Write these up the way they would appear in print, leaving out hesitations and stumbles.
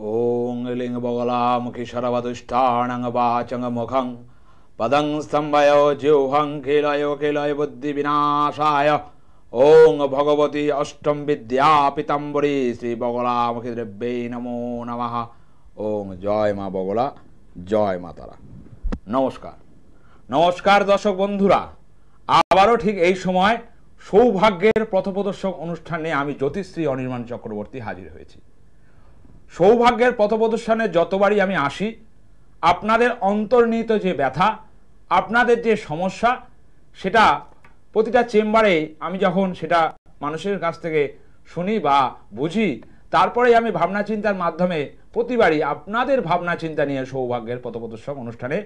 ओं लिंग बगलामुखी शरवदुष्टाणं वाचं मुखं पदं स्तंभयो जिह्वं किलयो किलय बुद्धि विनाशाय ओं भगवती अष्टम विद्या पीताम्बरी श्री बगलामुखी द्रव्ये नमो नमः। ओं जय मा बगला, जय मा तारा। नमस्कार नमस्कार दर्शक बंधुरा, आबारो ठीक এই সময় সৌভাগ্যের পথপ্রদর্শক অনুষ্ঠানে আমি জ্যোতিশ্রী অনির্বাণ চক্রবর্তী হাজির হয়েছি। সৌভাগ্যের পথপ্রদর্শনে যতবারই আমি আসি, আপনাদের অন্তর্নিহিত যে ব্যথা, আপনাদের যে সমস্যা, সেটা প্রতিটা চেম্বারে আমি যখন সেটা মানুষের কাছ থেকে শুনি বা বুঝি, তারপরে আমি ভাবনা চিন্তার মাধ্যমে প্রতিবারই আপনাদের ভাবনা চিন্তা নিয়ে সৌভাগ্যের পথপ্রদর্শক অনুষ্ঠানে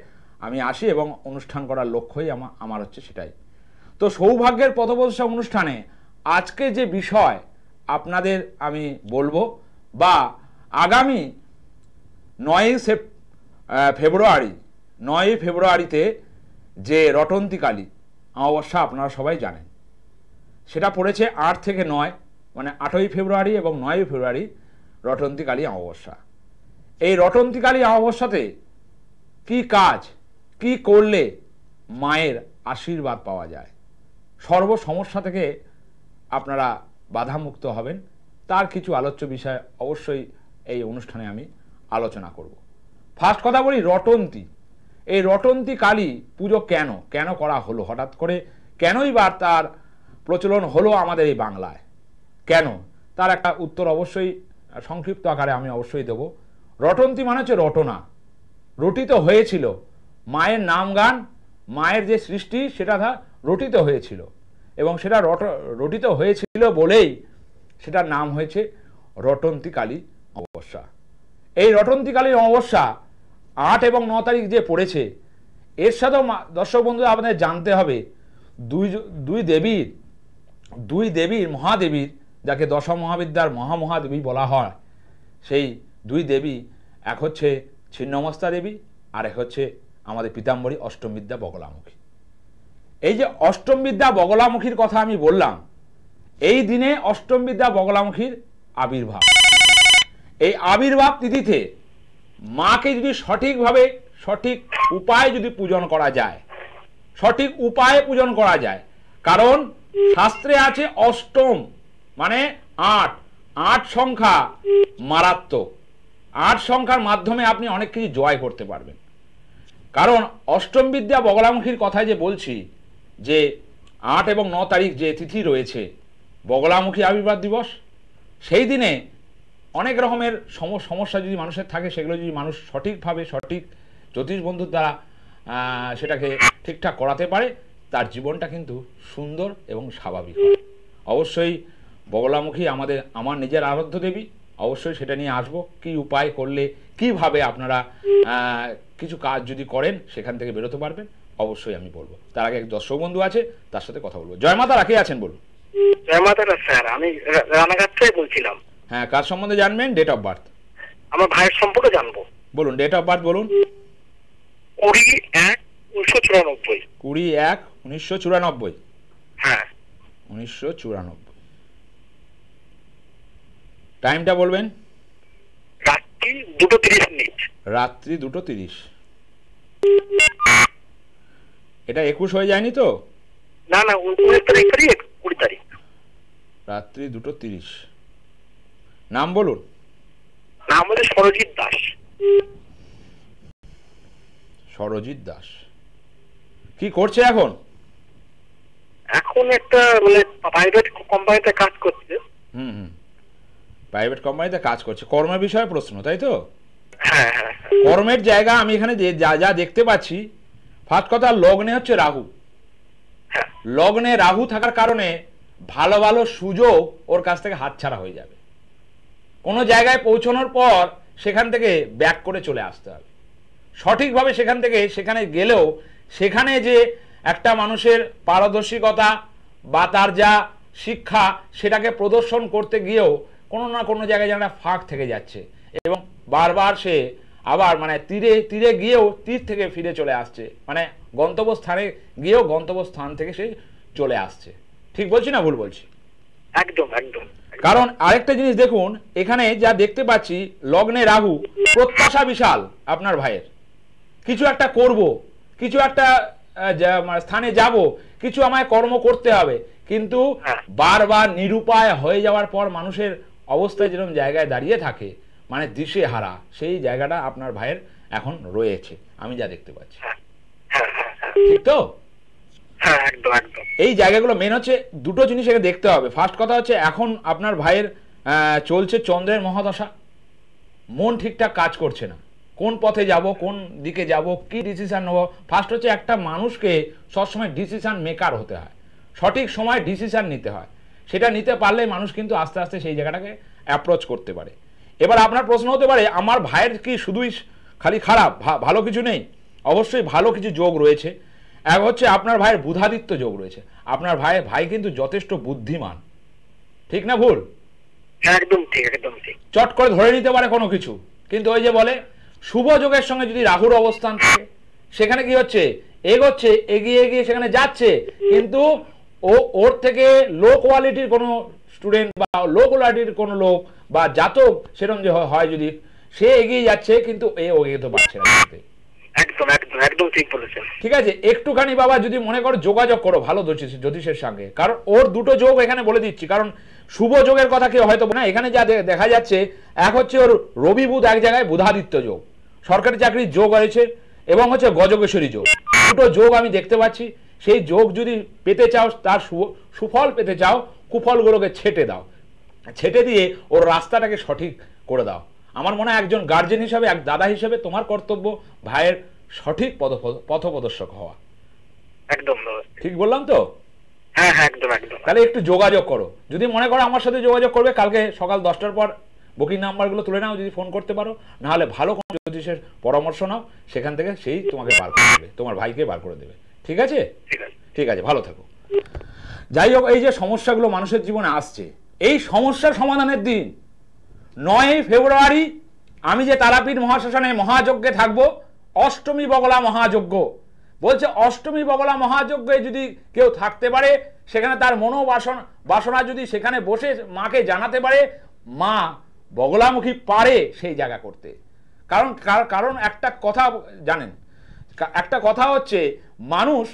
আমি আসি এবং অনুষ্ঠান করার লক্ষ্যই আমার হচ্ছে সেটাই। তো সৌভাগ্যের পথপ্রদর্শক অনুষ্ঠানে আজকে যে বিষয় আপনাদের আমি বলবো, বা আগামী 9 ফেব্রুয়ারিতে যে রটন্তিকালী অমাবস্যা আপনারা সবাই জানেন, সেটা পড়েছে 8 থেকে 9, মানে 8ই ফেব্রুয়ারি এবং 9ই ফেব্রুয়ারি রটন্তিকালী অমাবস্যা। এই রটন্তিকালী অমাবস্যাতে কি কাজ, কি করলে মায়ের আশীর্বাদ পাওয়া যায়, সর্ব সমস্যা থেকে আপনারা বাধামুক্ত হবেন, তার কিছু আলোচ্য বিষয় অবশ্যই এই অনুষ্ঠানে আমি আলোচনা করব। ফার্স্ট কথা বলি রটন্তি। এই রটন্তি কালী পুজো কেন করা হলো, হঠাৎ করে কেনই বা তার প্রচলন হলো আমাদের এই বাংলায়, কেন, তার একটা উত্তর অবশ্যই সংক্ষিপ্ত আকারে আমি অবশ্যই দেব। রটন্তি মানে হচ্ছে রটনা, রটিত হয়েছিল, মায়ের নাম গান, মায়ের যে সৃষ্টি সেটা রটিত হয়েছিল, এবং সেটা রটিত হয়েছিল বলেই সেটার নাম হয়েছে রটন্তিকালী অমাবস্যা। এই রটন্তিকালী অমাবস্যা 8 এবং 9 তারিখ যে পড়েছে, এর সাথেও দর্শক বন্ধুরা আপনাদের জানতে হবে দুই দেবীর মহাদেবীর, যাকে দশ মহাবিদ্যার মহাদেবী বলা হয়, সেই দুই দেবী, এক হচ্ছে ছিন্নমস্তা দেবী আর এক হচ্ছে আমাদের পীতাম্বরী অষ্টম বিদ্যা বগলামুখী। এই যে অষ্টম বিদ্যা বগলামুখীর কথা আমি বললাম, এই দিনে অষ্টম বিদ্যা বগলামুখীর আবির্ভাব। এই আবির্ভাব তিথিতে মাকে যদি সঠিকভাবে সঠিক উপায়ে যদি পূজন করা যায়, সঠিক উপায়ে পূজন করা যায়, কারণ শাস্ত্রে আছে অষ্টম মানে 8 সংখ্যা মারাত্মক। 8 সংখ্যার মাধ্যমে আপনি অনেক কিছু জয় করতে পারবেন। কারণ অষ্টম বিদ্যা বগলামুখীর কথায় যে বলছি, যে 8 এবং 9 তারিখ যে তিথি রয়েছে বগলামুখী আবির্ভাব দিবস, সেই দিনে অনেক রকমের সমস্যা যদি মানুষের থাকে, সেগুলো যদি মানুষ সঠিকভাবে সঠিক জ্যোতিষ বন্ধুর দ্বারা সেটাকে ঠিকঠাক করাতে পারে, তার জীবনটা কিন্তু সুন্দর এবং স্বাভাবিক হয়। অবশ্যই বগলামুখী আমার নিজের আরাধ্য দেবী, অবশ্যই সেটা নিয়ে আসবো, কি উপায় করলে কিভাবে আপনারা কিছু কাজ যদি করেন সেখান থেকে বেরোতে পারবেন, অবশ্যই আমি বলবো। তার আগে এক দর্শক বন্ধু আছে, তার সাথে কথা বলবো। জয় মাতা, কে আছেন বলুন? জয় মাতা স্যার, আমি রানাঘাট থেকে বলছিলাম। হ্যাঁ, কার সম্বন্ধে জানবেন? Date of birth. আমার ভাইয়ের সম্পর্কে জানবো। বলুন, ডেট অফ বার্থ বলুন। 20-1-1994। 20-1-1994। হ্যাঁ, 1994। টাইমটা বলবেন? রাত্রি 2:30। রাত্রি 2:30। এটা 21 হয়ে যায়নি তো? না, 19 তারিখ, 20 তারিখ। রাত্রি 2:30। নাম বলুন। নাম হচ্ছে সরজিৎ দাস। সরজিৎ দাস। কি করছে এখন? এখন একটা মানে প্রাইভেট কোম্পানিতে কাজ করছে। প্রাইভেট কোম্পানিতে কাজ করছে। কর্মের বিষয়ে প্রশ্ন, তাই তো? হ্যাঁ। কর্মের জায়গা আমি এখানে যা দেখতে পাচ্ছি, ফার্স্ট কথা লগ্নে হচ্ছে রাহু। লগ্নে রাহু থাকার কারণে ভালো ভালো সুযোগ ওর কাছ থেকে হাতছাড়া হয়ে যাবে। কোনো জায়গায় পৌঁছানোর পর সেখান থেকে ব্যাক করে চলে আসতে হবে সঠিকভাবে। সেখানে গেলেও সেখানে যে একটা মানুষের পারদর্শিকতা বা তার যা শিক্ষা, সেটাকে প্রদর্শন করতে গিয়েও কোনো না কোনো জায়গায় যেন একটা ফাঁক থেকে যাচ্ছে, এবং বারবার সে আবার মানে তীরে গিয়েও তীর থেকে ফিরে চলে আসছে, মানে গন্তব্যস্থানে গিয়েও গন্তব্যস্থান থেকে সে চলে আসছে। ঠিক বলছি না ভুল বলছি? একদম কারণ আরেকটা জিনিস দেখুন, এখানে যা দেখতে পাচ্ছি লগ্নে রাহু, প্রত্যাশা বিশাল আপনার ভাইয়ের, কিছু একটা করব, কিছু একটা স্থানে যাব, কিছু আমায় কর্ম করতে হবে, কিন্তু বারবার নিরুপায় হয়ে যাওয়ার পর মানুষের অবস্থায় যেরকম জায়গায় দাঁড়িয়ে থাকে, মানে দিশে হারা, সেই জায়গাটা আপনার ভাইয়ের এখন রয়েছে আমি যা দেখতে পাচ্ছি। ঠিক তো? এই জায়গাগুলো মেন হচ্ছে দুটো জিনিস এখানে দেখতে হবে। ফার্স্ট কথা হচ্ছে এখন আপনার ভাইয়ের চলছে চন্দ্রের মহাদশা, মন ঠিকঠাক কাজ করছে না, কোন পথে যাব, কোন দিকে যাব, কি ডিসিশন নেব। ফার্স্ট হচ্ছে একটা মানুষকে সবসময় ডিসিশন মেকার হতে হয়, সঠিক সময় ডিসিশন নিতে হয়, সেটা নিতে পারলে মানুষ কিন্তু আস্তে আস্তে সেই জায়গাটাকে অ্যাপ্রোচ করতে পারে। এবার আপনার প্রশ্ন হতে পারে আমার ভাইয়ের কি শুধুই খালি খারাপ, ভালো কিছু নেই? অবশ্যই ভালো কিছু যোগ রয়েছে। এক হচ্ছে আপনার ভাইয়ের বুধাদিত্য যোগ রয়েছে। আপনার ভাই কিন্তু যথেষ্ট বুদ্ধিমান, ঠিক না ভুল? একদম ঠিক, একদম ঠিক। চট করে ধরে নিতে পারে কোনো কিছু, কিন্তু ওই যে বলে শুভ যোগের সঙ্গে যদি রাহুর অবস্থান থাকে, সেখানে কি হচ্ছে, এগোচ্ছে, এগিয়ে এগিয়ে সেখানে যাচ্ছে, কিন্তু ওর থেকে লো কোয়ালিটির কোনো স্টুডেন্ট বা লো কোয়ালিটির কোনো লোক বা জাতক সেরকম যে হয়, যদি সে এগিয়ে যাচ্ছে কিন্তু এগোতে পারছে না। একদম একদম একদম ঠিক বলেছেন। ঠিক আছে, একটুখানি বাবা যদি মনে করো যোগাযোগ করো ভালো জ্যোতিষের সঙ্গে, কারণ ওর দুটো যোগ এখানে বলে দিচ্ছি। কারণ শুভ যোগের কথা কেউ হয়তো না, এখানে যা দেখা যাচ্ছে, এক হচ্ছে ওর রবি বুধ এক জায়গায়, বুধাদিত্য যোগ, সরকারি চাকরির যোগ রয়েছে, এবং হচ্ছে গজকেশ্বরী যোগ, দুটো যোগ আমি দেখতে পাচ্ছি। সেই যোগ যদি পেতে চাও, তার সুফল পেতে চাও, কুফলগুলোকে ছেটে দাও, ছেটে দিয়ে ওর রাস্তাটাকে সঠিক করে দাও। আমার মনে হয় একজন গার্জেন হিসাবে, এক দাদা হিসেবে তোমার কর্তব্য ভাইয়ের সঠিক পথপ্রদর্শক হওয়া। একদম ঠিক বললাম তো? হ্যাঁ হ্যাঁ, একদম একদম। তাহলে একটু যোগাযোগ করো, যদি মনে করো আমার সাথে যোগাযোগ করবে, কালকে সকাল 10টার পর বুকিং নাম্বারগুলো তুলে নাও যদি ফোন করতে পারো, নাহলে ভালো কোনো জ্যোতিষের পরামর্শ নাও, সেখান থেকে সেই তোমাকে বার করে দেবে, তোমার ভাইকে বার করে দেবে। ঠিক আছে? ঠিক আছে, ভালো থাকো। যাই হোক, এই যে সমস্যাগুলো মানুষের জীবনে আসছে, এই সমস্যার সমাধানের দিন 9ই ফেব্রুয়ারি আমি যে তারাপীঠ মহাশ্মশানে মহাযজ্ঞে থাকবো, অষ্টমী বগলা মহাযজ্ঞ বলছে। অষ্টমী বগলা মহাযজ্ঞে যদি কেউ থাকতে পারে, সেখানে তার বাসনা যদি সেখানে বসে মাকে জানাতে পারে, মা বগলামুখী পারে সেই জায়গা করতে। কারণ একটা কথা জানেন, একটা কথা হচ্ছে মানুষ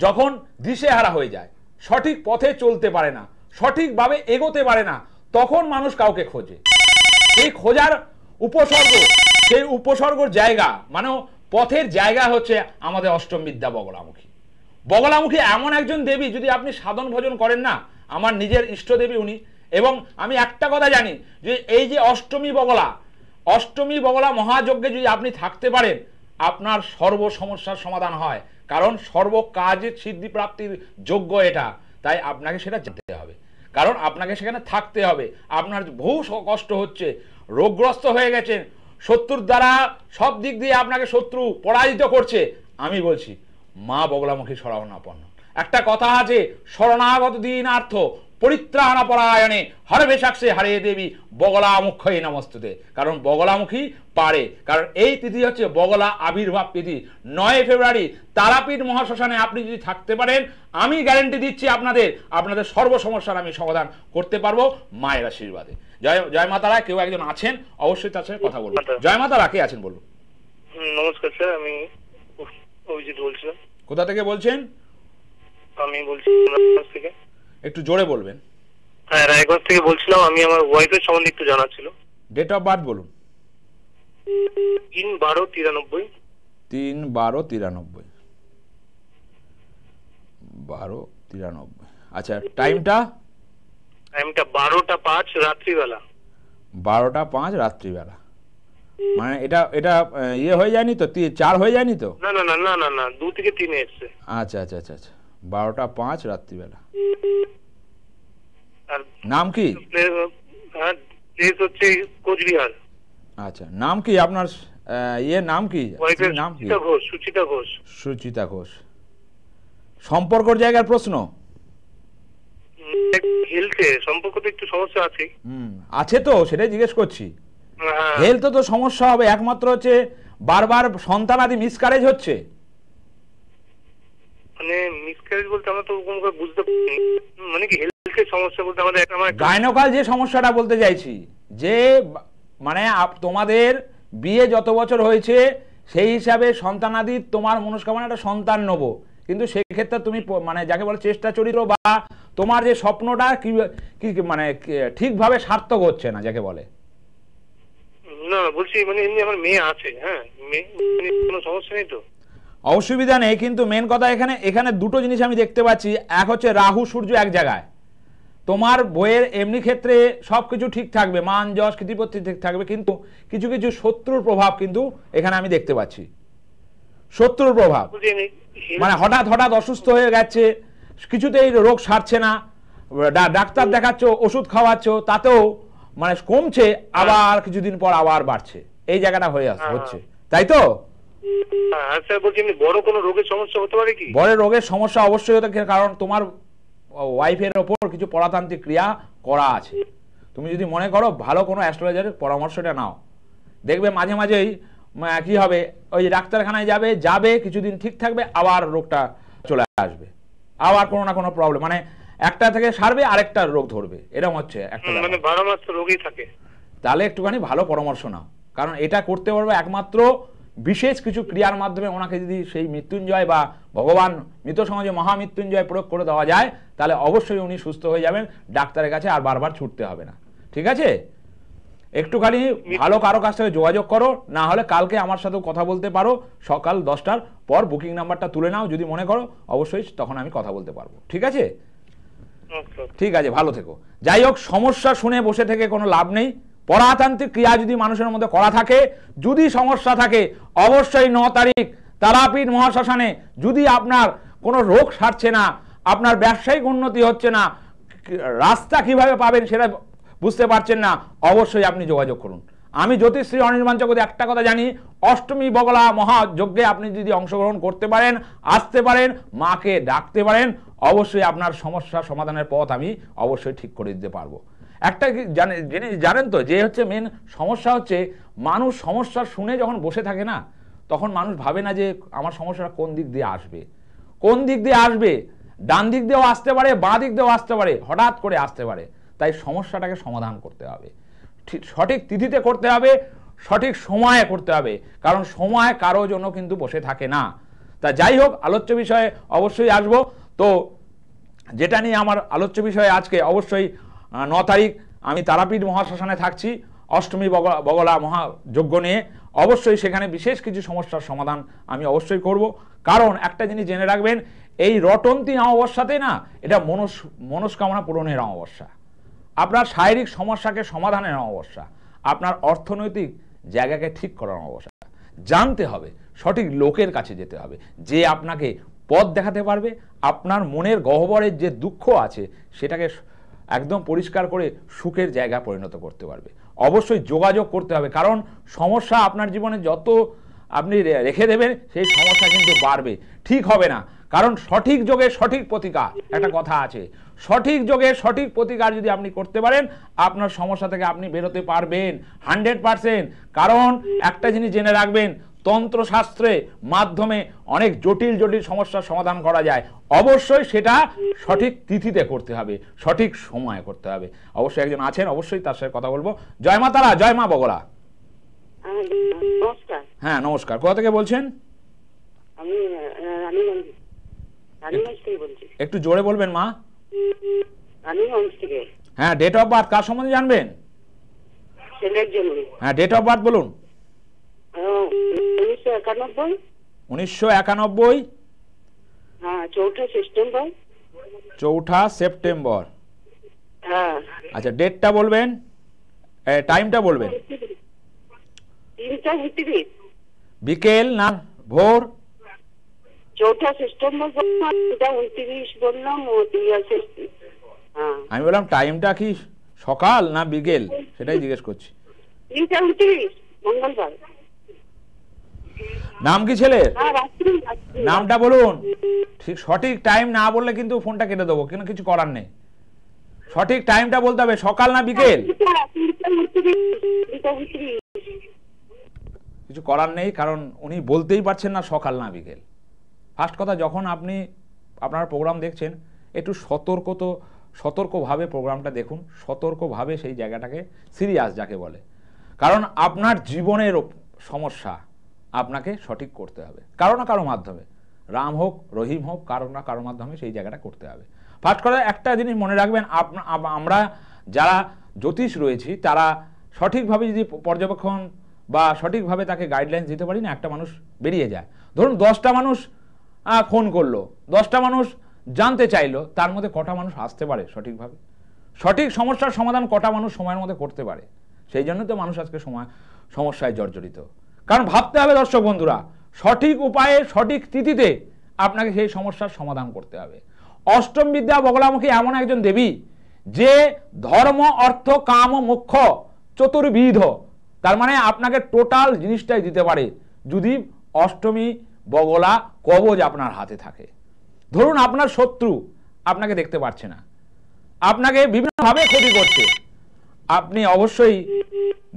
যখন দিশেহারা হয়ে যায়, সঠিক পথে চলতে পারে না, সঠিকভাবে এগোতে পারে না, তখন মানুষ কাউকে খোঁজে। সেই খোঁজার উপসর্গ, সেই উপসর্গর জায়গা মানে পথের জায়গা হচ্ছে আমাদের অষ্টম বিদ্যা বগলামুখী। বগলামুখী এমন একজন দেবী, যদি আপনি সাধন ভোজন করেন না, আমার নিজের ইষ্ট দেবী উনি। এবং আমি একটা কথা জানি যে এই যে অষ্টমী বগলা মহাযজ্ঞে যদি আপনি থাকতে পারেন, আপনার সর্ব সমস্যার সমাধান হয়। কারণ সর্ব কাজের সিদ্ধি প্রাপ্তির যোগ্য এটা, তাই আপনাকে সেটা জানতে হবে, কারণ আপনাকে সেখানে থাকতে হবে। আপনার বহু কষ্ট হচ্ছে, রোগগ্রস্ত হয়ে গেছেন, শত্রুর দ্বারা সব দিক দিয়ে আপনাকে শত্রু পরাজিত করছে, আমি বলছি মা বগলামুখী শরণাপন্ন। একটা কথা আছে, শরণাগত দীনার্থ পরিত্রাণ পরায়ণে হরবেশাক্ষে হরে দেবী বগলামুখী নমস্তুতে। কারণ বগলামুখী পারে, কারণ এই তিথি হচ্ছে বগলা আবির্ভাব তিথি। 9 ফেব্রুয়ারি তারাপীঠ মহাশ্মশানে আপনি যদি থাকতে পারেন, আমি গ্যারেন্টি দিচ্ছি আপনাদের সর্ব সমস্যার আমি সমাধান করতে পারবো মায়ের আশীর্বাদে। জয় মা তারা। কেউ একজন আছেন, অবশ্যই তার সাথে কথা বলবো। জয় মা তারা। কে আছেন বলুন? নমস্কার স্যার, আমি অভিজিৎ বলছিলাম। কোথা থেকে বলছেন? আমি বলছি রায়গঞ্জ থেকে। একটু জোরে বলবেন। হ্যাঁ, রায়গঞ্জ থেকে বলছিলাম। আমি আমার ওয়াইফের সম্বন্ধে একটু জানার ছিল। ডেট অফ বার্থ বলুন। 3/12/93। 3/12/93। 12/93। আচ্ছা, টাইমটা? 12টা 5 রাত্রিবেলা। 12টা 5 রাত্রিবেলা। মানে এটা ইয়ে হয়ে যায়নি তো, 4 হয়ে যায়নি তো? না না না না না না, 2 থেকে 3 এসছে। আচ্ছা আচ্ছা আচ্ছা আচ্ছা, 12টা 5 রাত্রিবেলা। আর নাম কি? হ্যাঁ, প্লেস হচ্ছে কোচবিহার। আচ্ছা, নাম কি আপনার? নাম কি? নাম কি? সুচিতা ঘোষ। সুচিতা ঘোষ। সম্পর্কর জায়গার প্রশ্ন? হেলথে সম্পর্ক তো একটু সমস্যা আছে। আছে তো, সেটাই জিজ্ঞেস করছি। হেলথ তো সমস্যা হবে, একমাত্র হচ্ছে বারবার সন্তানাদি মিসক্যারেজ হচ্ছে। মানে মিসক্যারেজ বলতে আমরা তো বুঝতে পারিনি, মানে কি হেলথ সিল্কের সমস্যা বলতে আমাদের গাইনোকাল যে সমস্যাটা বলতে চাইছি, যে মানে তোমাদের বিয়ে যত বছর হয়েছে সেই হিসাবে সন্তানাদি তোমার মনস্কামনা একটা সন্তান নেবো, কিন্তু সেই ক্ষেত্রে তুমি মানে যাকে বলে চেষ্টা চরিত্র বা তোমার যে স্বপ্নটা কি মানে ঠিকভাবে সার্থক হচ্ছে না যাকে বলে। না বলছি মানে এমনি আমার মেয়ে আছে, হ্যাঁ কোনো সমস্যা নেই তো? অসুবিধা নেই, কিন্তু মেন কথা এখানে দুটো জিনিস আমি দেখতে পাচ্ছি। এক হচ্ছে রাহু সূর্য এক জায়গায়, তোমার বইয়ের এমনি ক্ষেত্রে সব কিছু ঠিক থাকবে, মান যশ কৃতিপত্তি ঠিক থাকবে, কিন্তু কিছু কিছু শত্রুর প্রভাব কিন্তু এখানে আমি দেখতে পাচ্ছি। শত্রুর প্রভাব মানে হঠাৎ হঠাৎ অসুস্থ হয়ে গেছে, কিছুতেই রোগ সারছে না, ডাক্তার দেখাচ্ছ, ওষুধ খাওয়াচ্ছ, তাতেও মানে কমছে, আবার কিছুদিন পর আবার বাড়ছে, এই জায়গাটা হচ্ছে, তাই তো? আচ্ছা বলছি বড় কোনো রোগের সমস্যা হতে পারে কি? বড় রোগের সমস্যা অবশ্যই হতে, কারণ তোমার ওয়াইফের ওপর কিছু পরাতান্ত্রিক ক্রিয়া করা আছে। তুমি যদি মনে করো ভালো কোনো অ্যাস্ট্রোলজারের পরামর্শটা নাও, দেখবে মাঝে মাঝেই কি হবে, ওই ডাক্তারখানায় যাবে কিছুদিন ঠিক থাকবে, আবার রোগটা চলে আসবে, আবার কোনো না কোনো প্রবলেম, মানে একটা থেকে সারবে আরেকটা রোগ ধরবে, এরকম হচ্ছে একটা, মানে 12 মাস তো রোগই থাকে। তাহলে একটুখানি ভালো পরামর্শ নাও, কারণ এটা করতে পারবে একমাত্র বিশেষ কিছু ক্রিয়ার মাধ্যমে। ওনাকে যদি সেই মৃত্যুঞ্জয় বা ভগবান মৃত সমাজে মহামৃত্যুঞ্জয় প্রয়োগ করে দেওয়া যায়, তাহলে অবশ্যই উনি সুস্থ হয়ে যাবেন, ডাক্তারের কাছে আর বারবার ছুটতে হবে না। ঠিক আছে, একটুখানি ভালো কারো কাছ থেকে যোগাযোগ করো, না হলে কালকে আমার সাথেও কথা বলতে পারো, সকাল 10টার পর বুকিং নাম্বারটা তুলে নাও, যদি মনে করো অবশ্যই তখন আমি কথা বলতে পারবো। ঠিক আছে? ঠিক আছে, ভালো থেকো। যাই হোক, সমস্যা শুনে বসে থেকে কোনো লাভ নেই। পরাতান্ত্রিক ক্রিয়া যদি মানুষের মধ্যে করা থাকে, যদি সমস্যা থাকে, অবশ্যই 9 তারিখ তারাপীঠ মহাশ্মশানে, যদি আপনার কোনো রোগ সারছে না, আপনার ব্যবসায়িক উন্নতি হচ্ছে না, রাস্তা কিভাবে পাবেন সেটা বুঝতে পারছেন না, অবশ্যই আপনি যোগাযোগ করুন। আমি জ্যোতিষশ্রী অনির্বাণ চক্রবর্তী একটা কথা জানি, অষ্টমী বগলা মহাযজ্ঞে আপনি যদি অংশগ্রহণ করতে পারেন, আসতে পারেন, মাকে ডাকতে পারেন, অবশ্যই আপনার সমস্যা সমাধানের পথ আমি অবশ্যই ঠিক করে দিতে পারবো। একটা জিনিস জানেন তো, যে হচ্ছে মেন সমস্যা হচ্ছে, মানুষ সমস্যা শুনে যখন বসে থাকে না, তখন মানুষ ভাবে না যে আমার সমস্যাটা কোন দিক দিয়ে আসবে, কোন দিক দিয়ে আসবে, ডান দিক দিয়েও আসতে পারে, বাঁ দিক দিয়েও আসতে পারে, হঠাৎ করে আসতে পারে। তাই সমস্যাটাকে সমাধান করতে হবে, সঠিক তিথিতে করতে হবে, সঠিক সময়ে করতে হবে, কারণ সময় কারো জন্য কিন্তু বসে থাকে না। তা যাই হোক, আলোচ্য বিষয়ে অবশ্যই আসবো। তো যেটা নিয়ে আমার আলোচ্য বিষয়ে আজকে, অবশ্যই 9 তারিখ আমি তারাপীঠ মহাশ্মশানে থাকছি, অষ্টমী বগলা মহাযজ্ঞ নিয়ে। অবশ্যই সেখানে বিশেষ কিছু সমস্যার সমাধান আমি অবশ্যই করব, কারণ একটা জিনিস জেনে রাখবেন, এই রটন্তী অমাবস্যাতে না, এটা মনস্কামনা পূরণের অমাবস্যা, আপনার শারীরিক সমস্যাকে সমাধানের অমাবস্যা, আপনার অর্থনৈতিক জায়গাকে ঠিক করার অমাবস্যা। জানতে হবে, সঠিক লোকের কাছে যেতে হবে, যে আপনাকে পথ দেখাতে পারবে, আপনার মনের গহ্বরের যে দুঃখ আছে সেটাকে একদম পরিষ্কার করে সুখের জায়গা পরিণত করতে পারবে। অবশ্যই যোগাযোগ করতে হবে, কারণ সমস্যা আপনার জীবনে যত আপনি রেখে দেবেন, সেই সমস্যা কিন্তু বাড়বে, ঠিক হবে না। কারণ সঠিক যোগে সঠিক প্রতিকার, একটা কথা আছে, সঠিক যোগে সঠিক প্রতিকার যদি আপনি করতে পারেন, আপনার সমস্যা থেকে আপনি বেরোতে পারবেন 100%। কারণ একটা জিনিস জেনে রাখবেন, তন্ত্রশাস্ত্রের মাধ্যমে অনেক জটিল জটিল সমস্যার সমাধান করা যায়, অবশ্যই সেটা সঠিক তিথিতে করতে হবে, সঠিক সময়ে করতে হবে। অবশ্যই একজন আছেন, অবশ্যই তার সাথে কথা বলবো। জয় মা তারা, জয় মা বগলা। হ্যাঁ নমস্কার, কোথা থেকে বলছেন? একটু জোরে বলবেন মা। হ্যাঁ, ডেট অফ বার্থ কার সম্বন্ধে জানবেন? হ্যাঁ, ডেট অফ বার্থ বলুন। 1991। হ্যাঁ, 4 সেপ্টেম্বর। 4 সেপ্টেম্বর। আচ্ছা, ডেটটা বলবেন, টাইমটা বলবেন। বিকেল না ভোর? 4 সেপ্টেম্বর বললাম। আমি বললাম টাইমটা কি সকাল না বিকেল, সেটাই জিজ্ঞেস করছি। মঙ্গলবার। নাম কি ছেলের? নামটা বলুন। ঠিক সঠিক টাইম না বললে কিন্তু ফোনটা কেটে দেবো, কিন্তু কিছু করার নেই, সঠিক টাইমটা বলতে হবে, সকাল না বিকেল। কিছু করার নেই, কারণ উনি বলতেই পারছেন না সকাল না বিকেল। ফার্স্ট কথা, যখন আপনি আপনার প্রোগ্রাম দেখছেন, একটু সতর্ক তো সতর্কভাবে প্রোগ্রামটা দেখুন, সতর্কভাবে সেই জায়গাটাকে সিরিয়াস যাকে বলে, কারণ আপনার জীবনের সমস্যা আপনাকে সঠিক করতে হবে কারো না কারো মাধ্যমে, রাম হোক রহিম হোক, কারো না কারো মাধ্যমে সেই জায়গাটা করতে হবে। ফার্স্ট করে একটা জিনিস মনে রাখবেন, আমরা যারা জ্যোতিষ রয়েছি তারা সঠিকভাবে যদি পর্যবেক্ষণ বা সঠিকভাবে তাকে গাইডলাইন দিতে পারি না, একটা মানুষ বেরিয়ে যায়। ধরুন 10টা মানুষ ফোন করলো, 10টা মানুষ জানতে চাইলো, তার মধ্যে কটা মানুষ আসতে পারে সঠিকভাবে, সঠিক সমস্যার সমাধান কটা মানুষ সময়ের মধ্যে করতে পারে? সেই জন্য তো মানুষ আজকে সমস্যায় জর্জরিত। কারণ ভাবতে হবে দর্শক বন্ধুরা, সঠিক উপায়ে সঠিক তিথিতে আপনাকে সেই সমস্যার সমাধান করতে হবে। অষ্টম বিদ্যা বগলামুখী এমন একজন দেবী যে ধর্ম অর্থ কাম মোক্ষ চতুর্বিধ, তার মানে আপনাকে টোটাল জিনিসটাই দিতে পারে যদি অষ্টমী বগলা কবজ আপনার হাতে থাকে। ধরুন আপনার শত্রু আপনাকে দেখতে পাচ্ছে না, আপনাকে বিভিন্নভাবে ক্ষতি করছে, আপনি অবশ্যই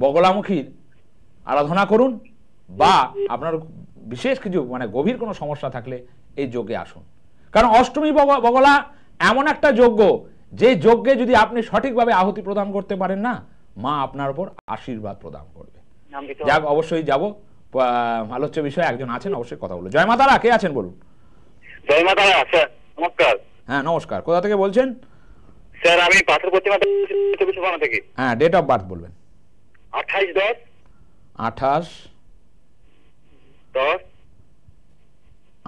বগলামুখীর আরাধনা করুন, বা আপনার বিশেষ কিছু মানে গভীর কোনো সমস্যা থাকলে এই যজ্ঞে আসুন। কারণ অষ্টমী বগলা এমন একটা যজ্ঞ, যে যজ্ঞে যদি আপনি সঠিকভাবে আহুতি প্রদান করতে পারেন না, মা আপনার উপর আশীর্বাদ প্রদান করবে। যাক, অবশ্যই যাব, আলোচ্য বিষয় একজন আছেন, অবশ্যই কথা বলবো। জয় মাতারা, কে আছেন বলুন? জয় মা তারা স্যার, নমস্কার। হ্যাঁ নমস্কার, কোথা থেকে বলছেন? স্যার আমি পাথর প্রতিমা থেকে। হ্যাঁ, ডেট অফ বার্থ বলবেন। 28/10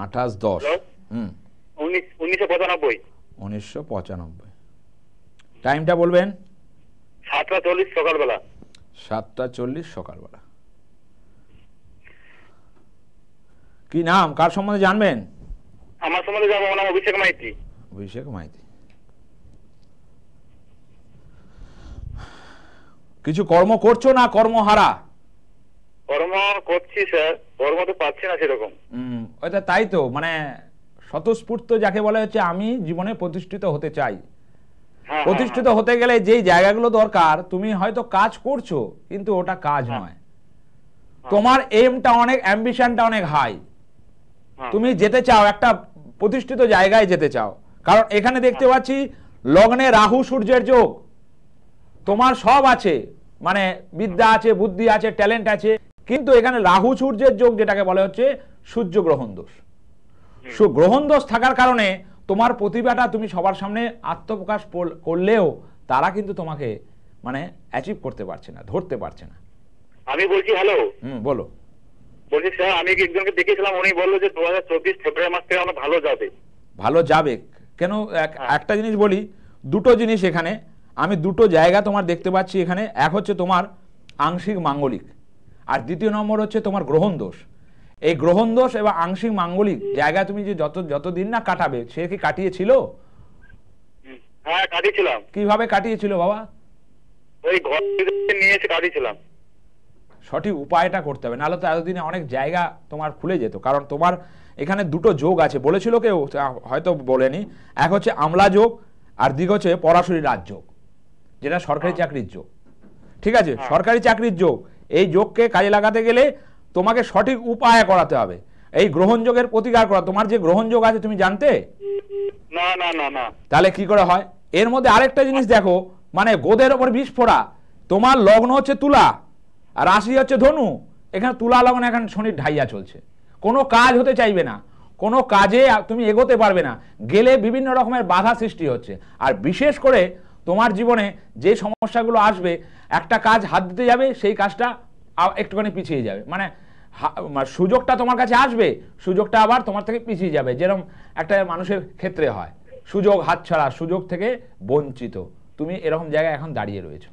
28/10 1995। 1995। টাইমটা বলবেন? 7:40 সকালবেলা। 7:40 সকালবেলা। কি নাম, কার সম্বন্ধে জানবেন? আমার সম্বন্ধে যাবো, আমার নাম অভিষেক মাইতি। অভিষেক মাইতি। কিছু কর্ম করছো না কর্মহারা? কর্ম করছি স্যার, কর্ম তো পাচ্ছি না সেরকম। ওইটা তাই তো, মানে স্বতঃস্ফূর্ত যাকে বলা হচ্ছে আমি জীবনে প্রতিষ্ঠিত হতে চাই। প্রতিষ্ঠিত হতে গেলে যেই জায়গাগুলো দরকার, তুমি হয়তো কাজ করছো কিন্তু ওটা কাজ নয়। তোমার এমটা অনেক, অ্যাম্বিশনটা অনেক হাই, তুমি যেতে চাও একটা প্রতিষ্ঠিত জায়গায় যেতে চাও। কারণ এখানে দেখতে পাচ্ছি লগ্নে রাহু সূর্যের যোগ, তোমার সব আছে, মানে বিদ্যা আছে, বুদ্ধি আছে, ট্যালেন্ট আছে, কিন্তু এখানে রাহু সূর্যের যোগ যেটাকে বলা হচ্ছে সূর্য গ্রহণ দোষ। গ্রহণ দোষ থাকার কারণে তোমার প্রতিভাটা তুমি সবার সামনে আত্মপ্রকাশ করলেও তারা কিন্তু তোমাকে মানে অ্যাচিভ করতে পারছে না, ধরতে পারছে না। আমি বলছি হ্যালো। বলো। বলছি স্যার, আমি একজনকে দেখেছিলাম, উনি বললো যে 2024 ফেব্রুয়ারি মাস থেকে আমরা ভালো যাবে। ভালো যাবে কেন? একটা জিনিস বলি, দুটো জিনিস এখানে আমি দুটো জায়গা তোমার দেখতে পাচ্ছি এখানে। এক হচ্ছে তোমার আংশিক মাঙ্গলিক, আর দ্বিতীয় নম্বর হচ্ছে তোমার গ্রহণ দোষ। এই গ্রহণ দোষ এবং আংশিক মাঙ্গলিক জায়গা তুমি যে যতদিন না কাটাবে, সে কি কাটিয়েছিল? হ্যাঁ কাটিয়েছিলাম। কিভাবে কাটিয়েছিল বাবা? ওই ঘর নিয়ে এসে কাটিয়েছিলাম। সঠিক উপায়টা করতে হবে, নাহলে তো এতদিনে অনেক জায়গা তোমার খুলে যেত। কারণ তোমার এখানে দুটো যোগ আছে, বলেছিল কেউ, হয়তো বলেনি। এক হচ্ছে আমলা যোগ, আর দিক হচ্ছে পরাশরী রাজযোগ, যেটা সরকারি চাকরির যোগ। ঠিক আছে, সরকারি চাকরির যোগ। এই যোগকে কাজে লাগাতে গেলে তোমাকে সঠিক উপায় করাতে হবে। এই গ্রহণ যোগের প্রতিকার করা, তোমার যে গ্রহণ যোগ আছে তুমি জানতে? না না না না। তাহলে কি করে হয়? এর মধ্যে আরেকটা জিনিস দেখো, মানে গোদের ওপর বিষ ফোড়া। তোমার লগ্ন হচ্ছে তুলা আর রাশি হচ্ছে ধনু। এখানে তুলা লগ্ন, এখন শনির ঢাইয়া চলছে, কোনো কাজ হতে চাইবে না, কোনো কাজে তুমি এগোতে পারবে না, গেলে বিভিন্ন রকমের বাধা সৃষ্টি হচ্ছে। আর বিশেষ করে তোমার জীবনে যে সমস্যাগুলো আসবে, একটা কাজ হাত দিতে যাবে, সেই কাজটা একটুখানি পিছিয়ে যাবে, মানে সুযোগটা তোমার কাছে আসবে, সুযোগটা আবার তোমার থেকে পিছিয়ে যাবে। যেরকম একটা মানুষের ক্ষেত্রে হয়, সুযোগ হাতছাড়া, সুযোগ থেকে বঞ্চিত। তুমি এরকম জায়গায় এখন দাঁড়িয়ে রয়েছো।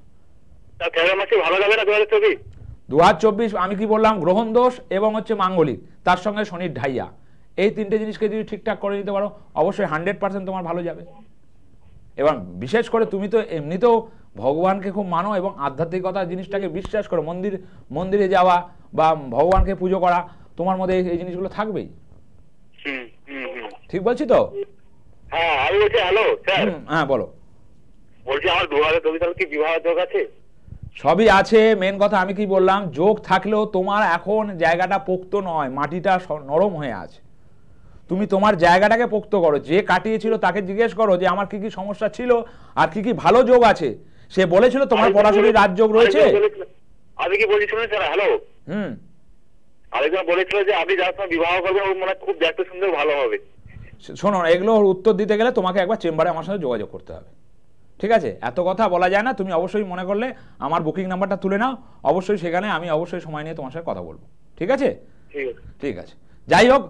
2024 আমি কি বললাম? গ্রহণ দোষ এবং হচ্ছে মাঙ্গলিক, তার সঙ্গে শনির ঢাইয়া, এই তিনটে জিনিসকে যদি ঠিকঠাক করে নিতে পারো, অবশ্যই 100% তোমার ভালো যাবে। এবং বিশেষ করে তুমি তো এমনিতেও ভগবানকে খুব মানো এবং আধ্যাত্মিকতা জিনিসটাকে বিশ্বাস করো, মন্দিরে যাওয়া বা ভগবানকে পুজো করা, তোমার মধ্যে এই জিনিসগুলো থাকবেই। ঠিক বলছি তো? হ্যাঁ বলো। বলছি আমার 2024 সালে কি বিবাহ যোগ আছে? সবই আছে। মেন কথা আমি কি বললাম, যোগ থাকলেও তোমার এখন জায়গাটা পোক্ত নয়, মাটিটা নরম হয়ে আছে। তুমি তোমার জায়গাটাকে পোক্ত করো। যে কাটিয়েছিল তাকে জিজ্ঞেস করো যে আমার কি কি সমস্যা ছিল আর কি কি ভালো যোগ আছে। সে বলেছিল তোমার পড়াশোনার রাজযোগ রয়েছে। আমি কি বলছি শুনুন স্যার, হ্যালো, আরেকজন বলেছিল যে আপনি যার সঙ্গে বিবাহ করবেন ও মানে খুব দেখতে সুন্দর ভালো হবে। শোনো, এগুলোর উত্তর দিতে গেলে তোমাকে একবার চেম্বারে আমার সাথে যোগাযোগ করতে হবে, ঠিক আছে? এত কথা বলা যায় না। তুমি অবশ্যই মনে করলে আমার বুকিং নাম্বারটা তুলে নাও, অবশ্যই সেখানে আমি অবশ্যই সময় নিয়ে তোমার সাথে কথা বলবো, ঠিক আছে? ঠিক আছে। যাই হোক,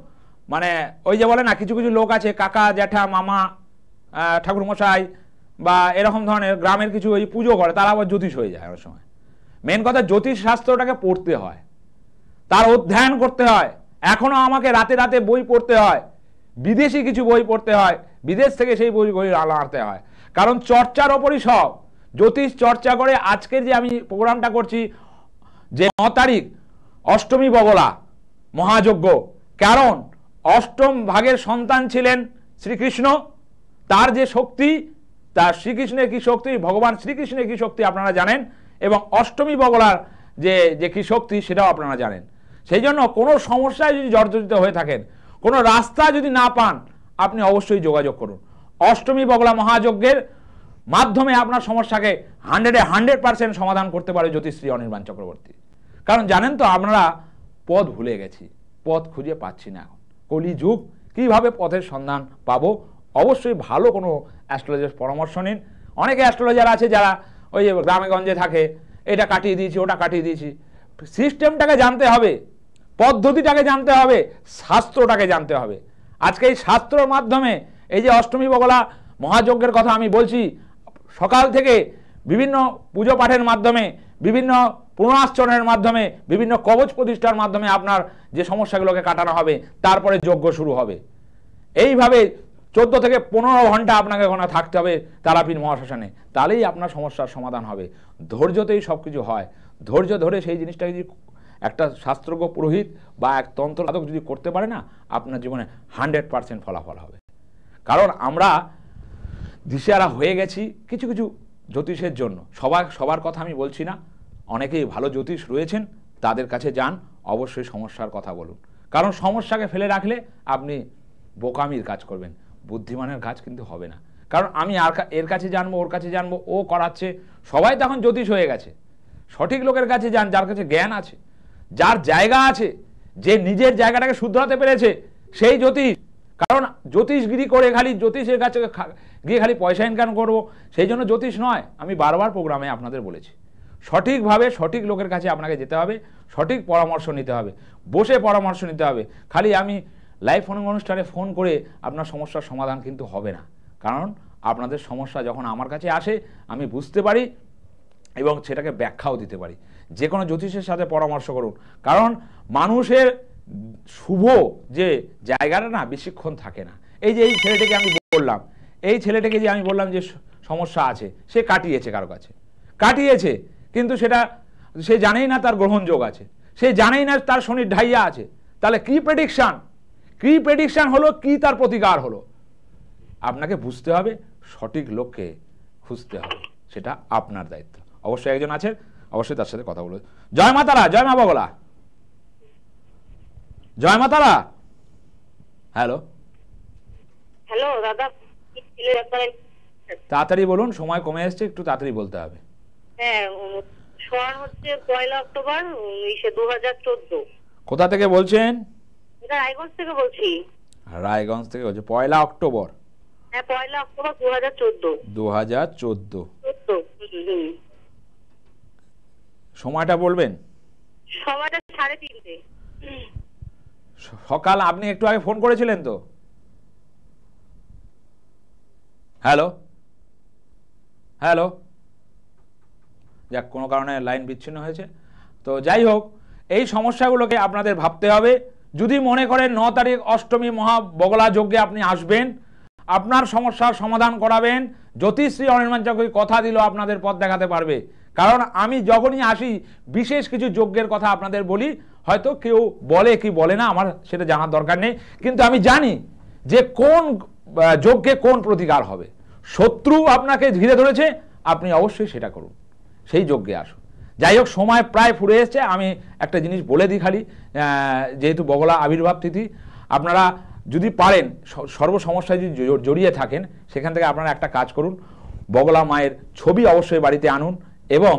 মানে ওই যে বলে না, কিছু কিছু লোক আছে কাকা জ্যাঠা মামা ঠাকুরমশাই বা এরকম ধরনের গ্রামের কিছু ওই পুজো করে, তারা আবার জ্যোতিষ হয়ে যায় অনেক সময়। মেন কথা, জ্যোতিষ শাস্ত্রটাকে পড়তে হয়, তার অধ্যয়ন করতে হয়। এখনো আমাকে রাতে রাতে বই পড়তে হয়, বিদেশি কিছু বই পড়তে হয়, বিদেশ থেকে সেই বই আনতে হয়, কারণ চর্চার ওপরই সব। জ্যোতিষ চর্চা করে আজকের যে আমি প্রোগ্রামটা করছি, যে 9 তারিখ অষ্টমী বগলা মহাযজ্ঞ, কারণ অষ্টম ভাগের সন্তান ছিলেন শ্রীকৃষ্ণ, তার যে শক্তি, তার শ্রীকৃষ্ণের কি শক্তি, ভগবান শ্রীকৃষ্ণের কি শক্তি আপনারা জানেন, এবং অষ্টমী বগলার যে কি শক্তি সেটাও আপনারা জানেন। সেই জন্য কোনো সমস্যায় যদি জর্জরিত হয়ে থাকেন, কোনো রাস্তা যদি না পান, আপনি অবশ্যই যোগাযোগ করুন। অষ্টমী বগলা মহাযজ্ঞের মাধ্যমে আপনার সমস্যাকে 100% সমাধান করতে পারে জ্যোতিষী অনির্বাণ চক্রবর্তী। কারণ জানেন তো, আমরা পথ ভুলে গেছি, পথ খুঁজে পাচ্ছি না। এখন কলিযুগ, কিভাবে পথের সন্ধান পাবো? অবশ্যই ভালো কোনো অ্যাস্ট্রোলজার পরামর্শ নিন। অনেকে অ্যাস্ট্রোলজার আছে যারা ওই গ্রামে গঞ্জে থাকে, এটা কাটিয়ে দিয়েছি ওটা কাটিয়ে দিয়েছি। সিস্টেমটাকে জানতে হবে, পদ্ধতিটাকে জানতে হবে, শাস্ত্রটাকে জানতে হবে। আজকে এই শাস্ত্রের মাধ্যমে এই যে অষ্টমী বগলা মহাযজ্ঞের কথা আমি বলছি, সকাল থেকে বিভিন্ন পুজো পাঠের মাধ্যমে, বিভিন্ন পুনরাশ্চরণের মাধ্যমে, বিভিন্ন কবচ প্রতিষ্ঠার মাধ্যমে আপনার যে সমস্যাগুলোকে কাটানো হবে, তারপরে যজ্ঞ শুরু হবে। এইভাবে 14 থেকে 15 ঘন্টা আপনাকে ওখানে থাকতে হবে তারাপীঠ মহাশ্মশানে, তাহলেই আপনার সমস্যার সমাধান হবে। ধৈর্যতেই সব কিছু হয়। ধৈর্য ধরে সেই জিনিসটাকে যদি একটা শাস্ত্রজ্ঞ পুরোহিত বা এক তন্ত্র সাধক যদি করতে পারে না, আপনার জীবনে 100% ফলাফল হবে। কারণ আমরা দিশেহারা হয়ে গেছি কিছু কিছু জ্যোতিষের জন্য। সবার কথা আমি বলছি না, অনেকেই ভালো জ্যোতিষ রয়েছেন, তাদের কাছে যান, অবশ্যই সমস্যার কথা বলুন। কারণ সমস্যাকে ফেলে রাখলে আপনি বোকামির কাজ করবেন, বুদ্ধিমানের কাজ কিন্তু হবে না। কারণ আমি এর কাছে জানবো, ওর কাছে জানবো, ও করাচ্ছে, সবাই তখন জ্যোতিষ হয়ে গেছে। সঠিক লোকের কাছে যান, যার কাছে জ্ঞান আছে, যার জায়গা আছে, যে নিজের জায়গাটাকে শুধরাতে পেরেছে, সেই জ্যোতিষ। কারণ জ্যোতিষগিরি করে খালি জ্যোতিষের কাছে গিয়ে খালি পয়সা ইনকাম করবো, সেই জন্য জ্যোতিষ নয়। আমি বারবার প্রোগ্রামে আপনাদের বলেছি, সঠিকভাবে সঠিক লোকের কাছে আপনাকে যেতে হবে, সঠিক পরামর্শ নিতে হবে, বসে পরামর্শ নিতে হবে। খালি আমি লাইভ ফোন অনুষ্ঠানে ফোন করে আপনার সমস্যার সমাধান কিন্তু হবে না। কারণ আপনাদের সমস্যা যখন আমার কাছে আসে, আমি বুঝতে পারি এবং সেটাকে ব্যাখ্যাও দিতে পারি। যে কোনো জ্যোতিষের সাথে পরামর্শ করুন, কারণ মানুষের শুভ যে জায়গাটা না বেশিক্ষণ থাকে না। এই যে এই ছেলেটাকে আমি বললাম, এই ছেলেটাকে যে আমি বললাম যে সমস্যা আছে, সে কাটিয়েছে, কারো কাছে কাটিয়েছে, কিন্তু সেটা সে জানেই না তার গ্রহণযোগ আছে, সে জানেই না তার শনির ঢাইয়া আছে। তাহলে কি প্রেডিকশন হলো, কি তার প্রতিকার হলো? আপনাকে বুঝতে হবে, সঠিক লোককে খুঁজতে হবে, সেটা আপনার দায়িত্ব। অবশ্যই একজন আছে, অবশ্যই তার সাথে কথা বলবো। জয় মা তারা, জয় মা বগলা, জয় মা তারা। হ্যালো হ্যালো দাদা, তাড়াতাড়ি বলুন, সময় কমে এসছে, একটু তাড়াতাড়ি বলতে হবে। হ্যাঁ, সোয়ার হচ্ছে 1 অক্টোবর 2014। কোথা থেকে বলছেন? এটা রায়গঞ্জ থেকে বলছি। রায়গঞ্জ থেকে বলছি। 1 অক্টোবর? হ্যাঁ, 1 অক্টোবর 2014। 2014। সময়টা বলবেন? সময়টা 3:30। সকাল, আপনি একটু আগে ফোন করেছিলেন তো? হ্যালো হ্যালো, যাক, কোনো কারণে লাইন বিচ্ছিন্ন হয়েছে। তো যাই হোক, এই সমস্যাগুলোকে আপনাদের ভাবতে হবে। যদি মনে করেন 9 তারিখ অষ্টমী মহা বগলা যজ্ঞে আপনি আসবেন, আপনার সমস্যার সমাধান করাবেন, জ্যোতিষী অনির্বাণ চক্রবর্তী কথা দিল আপনাদের পথ দেখাতে পারবে। কারণ আমি যখনই আসি বিশেষ কিছু যজ্ঞের কথা আপনাদের বলি, হয়তো কেউ বলে কি বলে না, আমার সেটা জানার দরকার নেই, কিন্তু আমি জানি যে কোন যজ্ঞে কোন প্রতিকার হবে। শত্রু আপনাকে ঘিরে ধরেছে, আপনি অবশ্যই সেটা করুন, সেই যজ্ঞে আসুন। যাই হোক, সময় প্রায় ফুরে এসছে। আমি একটা জিনিস বলে দিই খালি, যেহেতু বগলা আবির্ভাব তিথি, আপনারা যদি পারেন সর্ব সমস্যায় যদি জড়িয়ে থাকেন, সেখান থেকে আপনারা একটা কাজ করুন, বগলা মায়ের ছবি অবশ্যই বাড়িতে আনুন এবং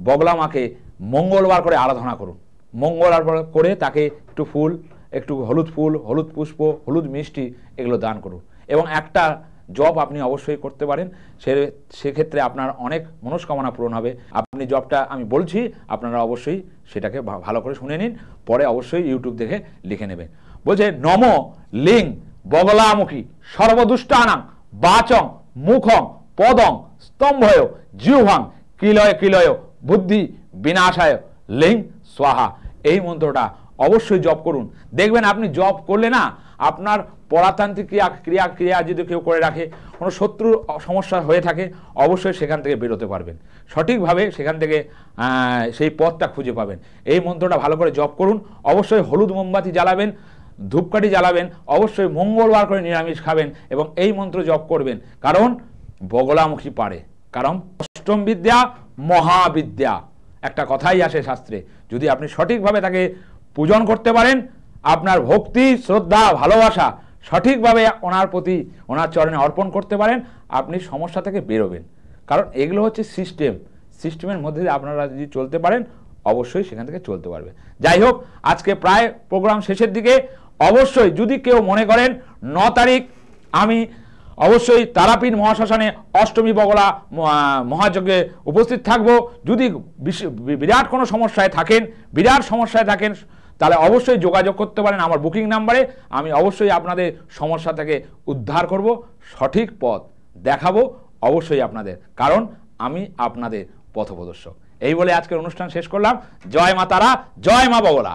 বগলা মাকে মঙ্গলবার করে আরাধনা করুন। মঙ্গলবার করে তাকে একটু ফুল, একটু হলুদ ফুল, হলুদ পুষ্প, হলুদ মিষ্টি এগুলো দান করুন এবং একটা জব আপনি অবশ্যই করতে পারেন। সেক্ষেত্রে আপনার অনেক মনস্কামনা পূরণ হবে। আপনি জবটা আমি বলছি, আপনারা অবশ্যই সেটাকে ভালো করে শুনে নিন, পরে অবশ্যই ইউটিউব দেখে লিখে নেবেন। বলছে নম লিং বগলামুখী সর্বদুষ্টানাং বাচং মুখং পদং স্তম্ভয় জিহ্বাং কিলয় কিলয় বুদ্ধি বিনাশায় লিং স্বাহা। এই মন্ত্রটা অবশ্যই জপ করুন। দেখবেন আপনি জপ করলে না, আপনার পরাতান্ত্রিক ক্রিয়া যদি কেউ করে রাখে, কোনো শত্রু সমস্যা হয়ে থাকে, অবশ্যই সেখান থেকে বেরোতে পারবেন, সঠিকভাবে সেখান থেকে সেই পথটা খুঁজে পাবেন। এই মন্ত্রটা ভালো করে জপ করুন। অবশ্যই হলুদ মোমবাতি জ্বালাবেন, ধূপকাঠি জ্বালাবেন, অবশ্যই মঙ্গলবার করে নিরামিষ খাবেন এবং এই মন্ত্র জপ করবেন, কারণ বগলামুখী পারে, কারণ অষ্টম বিদ্যা মহাবিদ্যা একটা কথাই আসে শাস্ত্রে। যদি আপনি সঠিকভাবে তাকে পূজন করতে পারেন, আপনার ভক্তি শ্রদ্ধা ভালোবাসা সঠিকভাবে ওনার প্রতি ওনার চরণে অর্পণ করতে পারেন, আপনি সমস্যা থেকে বেরোবেন। কারণ এগুলো হচ্ছে সিস্টেমের মধ্যে দিয়ে আপনারা যদি চলতে পারেন, অবশ্যই সেখান থেকে চলতে পারবে। যাই হোক, আজকে প্রায় প্রোগ্রাম শেষের দিকে। অবশ্যই যদি কেউ মনে করেন 9 তারিখ আমি অবশ্যই তারাপীঠ মহাশ্মশানে অষ্টমী বগলা মহাযজ্ঞে উপস্থিত থাকব, যদি বিরাট কোনো সমস্যায় থাকেন তাহলে অবশ্যই যোগাযোগ করতে পারেন আমার বুকিং নাম্বারে। আমি অবশ্যই আপনাদের সমস্যা থেকে উদ্ধার করব, সঠিক পথ দেখাবো অবশ্যই আপনাদের, কারণ আমি আপনাদের পথপ্রদর্শক। এই বলে আজকের অনুষ্ঠান শেষ করলাম। জয় মা তারা, জয় মা বগলা।